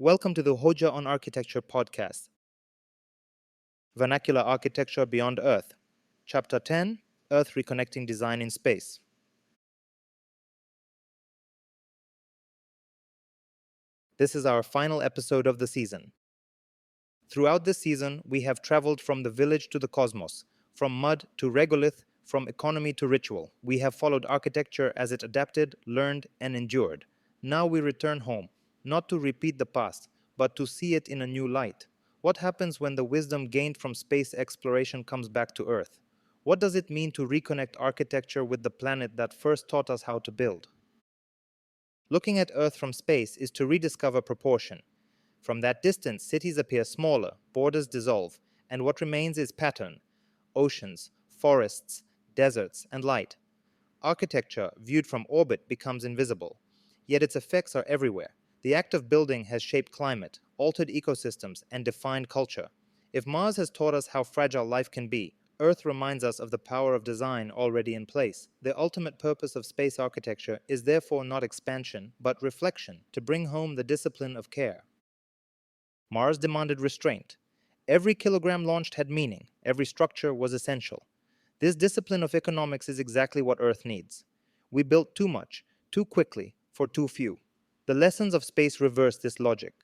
Welcome to the Hoja on Architecture podcast, Vernacular Architecture Beyond Earth, Chapter 10, Earth-Reconnecting Design in Space. This is our final episode of the season. Throughout this season, we have traveled from the village to the cosmos, from mud to regolith, from economy to ritual. We have followed architecture as it adapted, learned, and endured. Now we return home, not to repeat the past, but to see it in a new light. What happens when the wisdom gained from space exploration comes back to Earth? What does it mean to reconnect architecture with the planet that first taught us how to build? Looking at Earth from space is to rediscover proportion. From that distance, cities appear smaller, borders dissolve, and what remains is pattern: oceans, forests, deserts, and light. Architecture, viewed from orbit, becomes invisible, yet its effects are everywhere. The act of building has shaped climate, altered ecosystems, and defined culture. If Mars has taught us how fragile life can be, Earth reminds us of the power of design already in place. The ultimate purpose of space architecture is therefore not expansion, but reflection, to bring home the discipline of care. Mars demanded restraint. Every kilogram launched had meaning, every structure was essential. This discipline of economics is exactly what Earth needs. We built too much, too quickly, for too few. The lessons of space reverse this logic.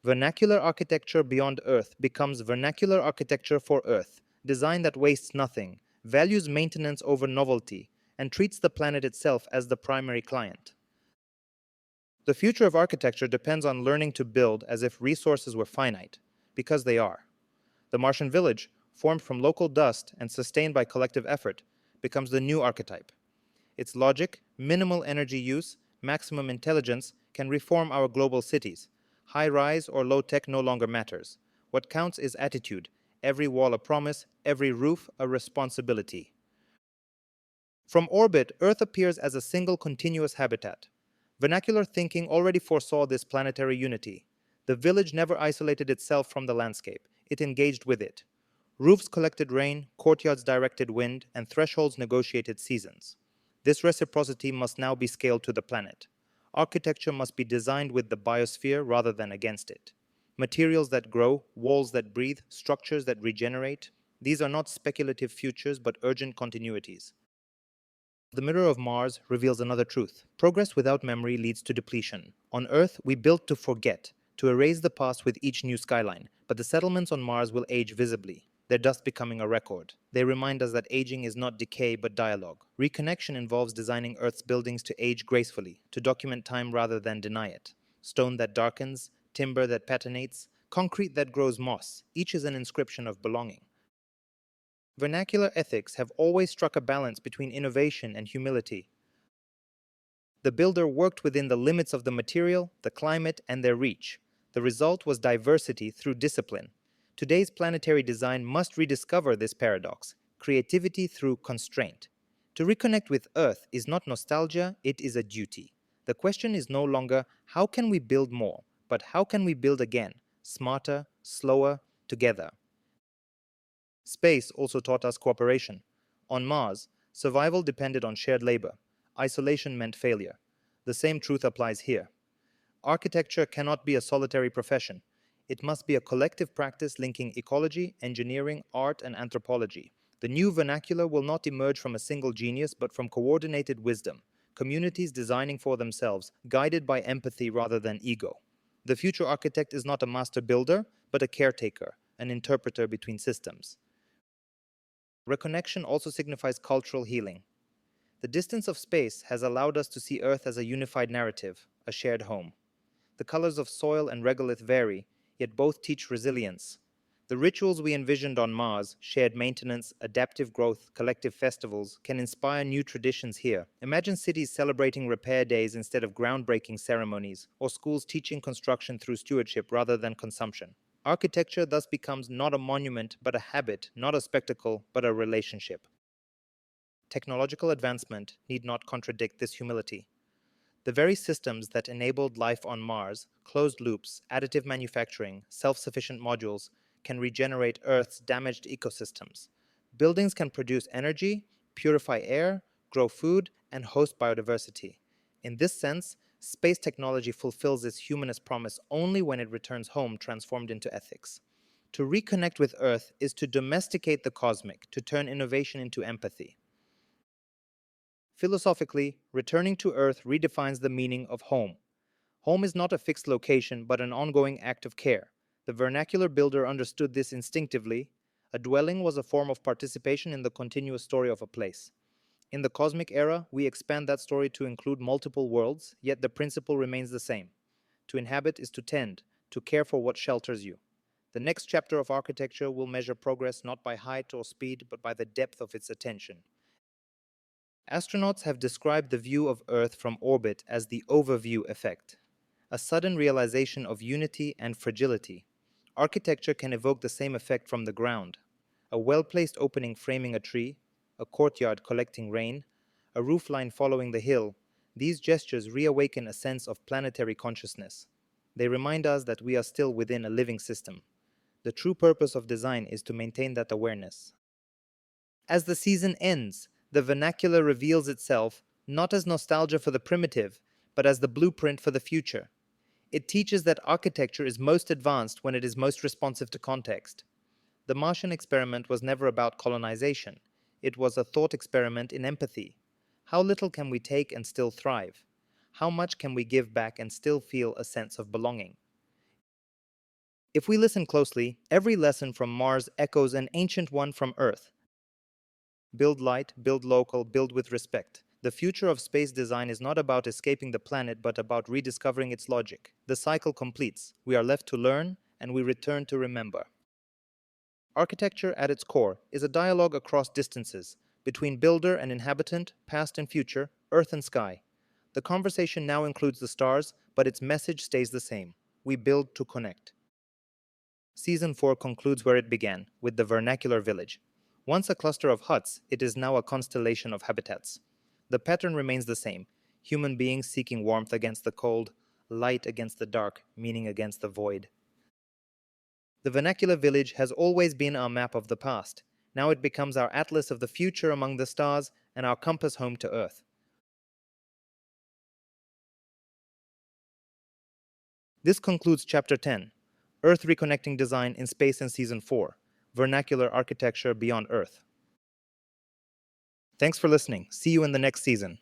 Vernacular architecture beyond Earth becomes vernacular architecture for Earth, design that wastes nothing, values maintenance over novelty, and treats the planet itself as the primary client. The future of architecture depends on learning to build as if resources were finite, because they are. The Martian village, formed from local dust and sustained by collective effort, becomes the new archetype. Its logic, minimal energy use, maximum intelligence can reform our global cities. High rise or low tech no longer matters. What counts is attitude, every wall a promise, every roof a responsibility. From orbit, Earth appears as a single continuous habitat. Vernacular thinking already foresaw this planetary unity. The village never isolated itself from the landscape, it engaged with it. Roofs collected rain, courtyards directed wind, and thresholds negotiated seasons. This reciprocity must now be scaled to the planet. Architecture must be designed with the biosphere rather than against it. Materials that grow, walls that breathe, structures that regenerate, these are not speculative futures but urgent continuities. The mirror of Mars reveals another truth. Progress without memory leads to depletion. On Earth, we built to forget, to erase the past with each new skyline, but the settlements on Mars will age visibly, their dust becoming a record. They remind us that aging is not decay but dialogue. Reconnection involves designing Earth's buildings to age gracefully, to document time rather than deny it. Stone that darkens, timber that patinates, concrete that grows moss, each is an inscription of belonging. Vernacular ethics have always struck a balance between innovation and humility. The builder worked within the limits of the material, the climate, and their reach. The result was diversity through discipline. Today's planetary design must rediscover this paradox: creativity through constraint. To reconnect with Earth is not nostalgia, it is a duty. The question is no longer how can we build more, but how can we build again, smarter, slower, together. Space also taught us cooperation. On Mars, survival depended on shared labor. Isolation meant failure. The same truth applies here. Architecture cannot be a solitary profession. It must be a collective practice linking ecology, engineering, art, and anthropology. The new vernacular will not emerge from a single genius, but from coordinated wisdom, communities designing for themselves, guided by empathy rather than ego. The future architect is not a master builder, but a caretaker, an interpreter between systems. Reconnection also signifies cultural healing. The distance of space has allowed us to see Earth as a unified narrative, a shared home. The colors of soil and regolith vary, yet both teach resilience. The rituals we envisioned on Mars, shared maintenance, adaptive growth, collective festivals, can inspire new traditions here. Imagine cities celebrating repair days instead of groundbreaking ceremonies, or schools teaching construction through stewardship rather than consumption. Architecture thus becomes not a monument but a habit, not a spectacle but a relationship. Technological advancement need not contradict this humility. The very systems that enabled life on Mars, closed loops, additive manufacturing, self-sufficient modules, can regenerate Earth's damaged ecosystems. Buildings can produce energy, purify air, grow food, and host biodiversity. In this sense, Space technology fulfills its humanist promise only when it returns home transformed into ethics. To reconnect with Earth is to domesticate the cosmic, to turn innovation into empathy. Philosophically, returning to Earth redefines the meaning of home. Home is not a fixed location, but an ongoing act of care. The vernacular builder understood this instinctively. A dwelling was a form of participation in the continuous story of a place. In the cosmic era, we expand that story to include multiple worlds, yet the principle remains the same. To inhabit is to tend, to care for what shelters you. The next chapter of architecture will measure progress not by height or speed, but by the depth of its attention. Astronauts have described the view of Earth from orbit as the overview effect, a sudden realization of unity and fragility. Architecture can evoke the same effect from the ground. A well-placed opening framing a tree, a courtyard collecting rain, a roofline following the hill, these gestures reawaken a sense of planetary consciousness. They remind us that we are still within a living system. The true purpose of design is to maintain that awareness. As the season ends, the vernacular reveals itself not as nostalgia for the primitive, but as the blueprint for the future. It teaches that architecture is most advanced when it is most responsive to context. The Martian experiment was never about colonization. It was a thought experiment in empathy. How little can we take and still thrive? How much can we give back and still feel a sense of belonging? If we listen closely, every lesson from Mars echoes an ancient one from Earth. Build light, build local, build with respect. The future of space design is not about escaping the planet, but about rediscovering its logic. The cycle completes. We are left to learn, and we return to remember. Architecture, at its core, is a dialogue across distances, between builder and inhabitant, past and future, earth and sky. The conversation now includes the stars, but its message stays the same. We build to connect. Season 4 concludes where it began, with the vernacular village. Once a cluster of huts, it is now a constellation of habitats. The pattern remains the same: human beings seeking warmth against the cold, light against the dark, meaning against the void. The vernacular village has always been our map of the past. Now it becomes our atlas of the future among the stars and our compass home to Earth. This concludes Chapter 10, Earth-Reconnecting Design in Space in Season 4, Vernacular Architecture Beyond Earth. Thanks for listening. See you in the next season.